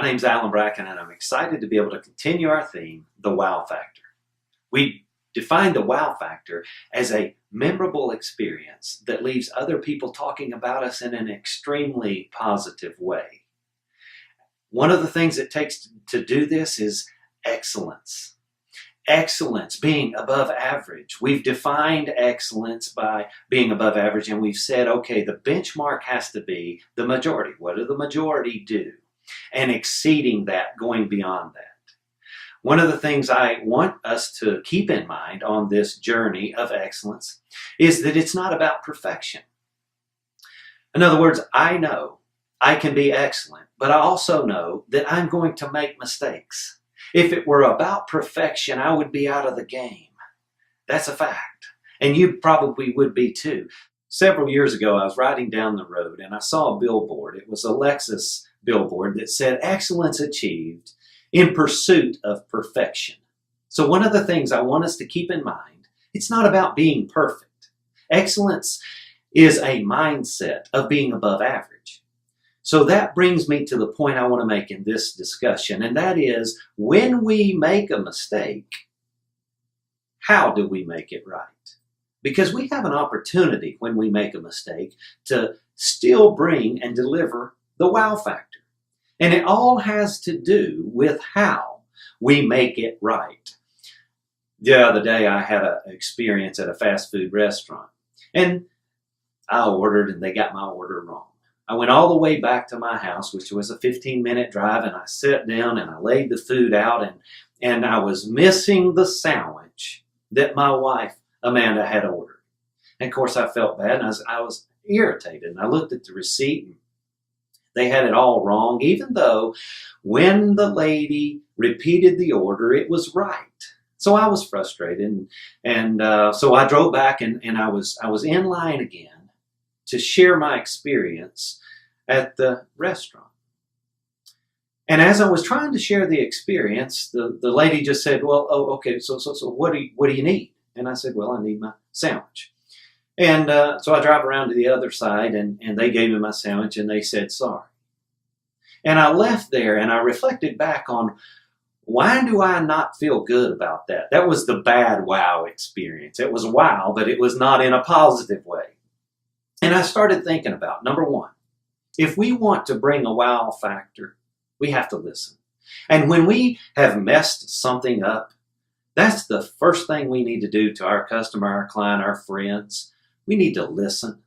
name's Alan Bracken, and I'm excited to be able to continue our theme, the wow factor. We define the wow factor as a memorable experience that leaves other people talking about us in an extremely positive way. One of the things it takes to do this is excellence. Excellence, being above average. We've defined excellence by being above average, and we've said, okay, the benchmark has to be the majority. What do the majority do? And exceeding that, going beyond that. One of the things I want us to keep in mind on this journey of excellence is that it's not about perfection. In other words, I know I can be excellent, but I also know that I'm going to make mistakes. If it were about perfection, I would be out of the game. That's a fact. And you probably would be too. Several years ago, I was riding down the road and I saw a billboard. It was a Lexus billboard that said, "Excellence achieved in pursuit of perfection." So one of the things I want us to keep in mind, it's not about being perfect. Excellence is a mindset of being above average. So that brings me to the point I want to make in this discussion, and that is, when we make a mistake, how do we make it right? Because we have an opportunity when we make a mistake to still bring and deliver the wow factor. And it all has to do with how we make it right. The other day I had an experience at a fast food restaurant, and I ordered and they got my order wrong. I went all the way back to my house, which was a 15-minute drive, and I sat down and I laid the food out, and I was missing the sandwich that my wife, Amanda, had ordered. And of course I felt bad, and I was irritated, and I looked at the receipt, and they had it all wrong, even though when the lady repeated the order, it was right. So I was frustrated, and so I drove back, and I was in line again to share my experience at the restaurant. And as I was trying to share the experience, the lady just said, "Well, oh, okay, so what do you need?" And I said, "Well, I need my sandwich." And so I drive around to the other side, and they gave me my sandwich, and they said, "Sorry." And I left there, and I reflected back on, why do I not feel good about that? That was the bad wow experience. It was wow, but it was not in a positive way. And I started thinking about, number one, if we want to bring a wow factor, we have to listen. And when we have messed something up, that's the first thing we need to do to our customer, our client, our friends. We need to listen.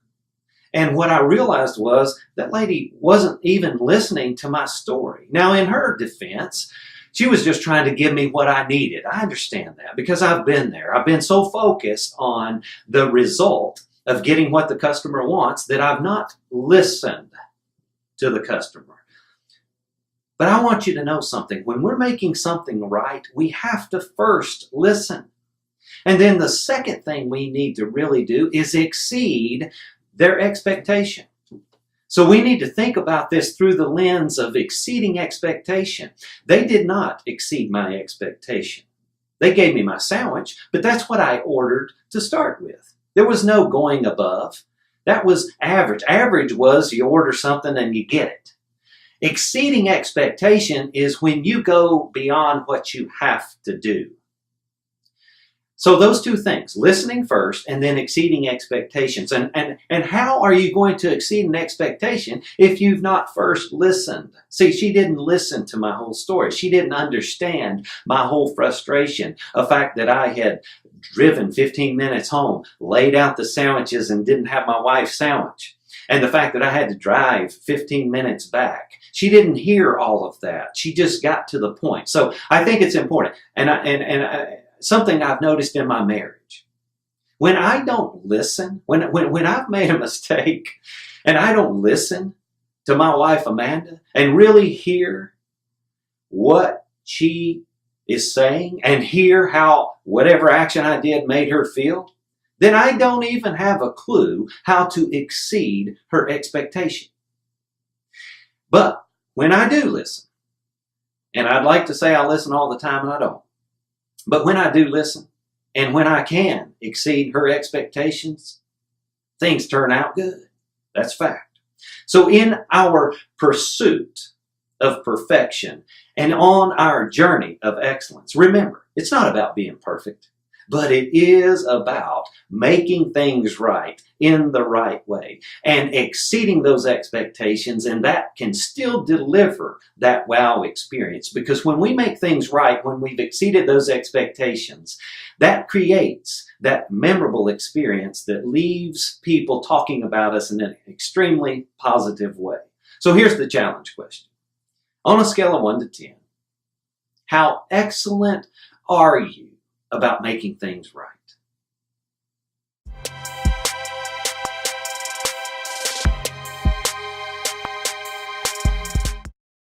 And what I realized was that lady wasn't even listening to my story. Now, in her defense, she was just trying to give me what I needed. I understand that because I've been there. I've been so focused on the result of getting what the customer wants that I've not listened to the customer. But I want you to know something. When we're making something right, we have to first listen. And then the second thing we need to really do is exceed their expectation. So we need to think about this through the lens of exceeding expectation. They did not exceed my expectation. They gave me my sandwich, but that's what I ordered to start with. There was no going above. That was average. Average was you order something and you get it. Exceeding expectation is when you go beyond what you have to do. So those two things, listening first and then exceeding expectations. And how are you going to exceed an expectation if you've not first listened? See, she didn't listen to my whole story. She didn't understand my whole frustration. The fact that I had driven 15 minutes home, laid out the sandwiches and didn't have my wife's sandwich. And the fact that I had to drive 15 minutes back. She didn't hear all of that. She just got to the point. So I think it's important. Something I've noticed in my marriage. When I don't listen, when I've made a mistake and I don't listen to my wife Amanda and really hear what she is saying and hear how whatever action I did made her feel, then I don't even have a clue how to exceed her expectation. But when I do listen, and I'd like to say I listen all the time and I don't, but when I do listen, and when I can exceed her expectations, things turn out good. That's fact. So in our pursuit of perfection and on our journey of excellence. Remember, it's not about being perfect, but it is about making things right in the right way and exceeding those expectations, and that can still deliver that wow experience. Because when we make things right, when we've exceeded those expectations, that creates that memorable experience that leaves people talking about us in an extremely positive way. So here's the challenge question. On a scale of 1 to 10, how excellent are you about making things right?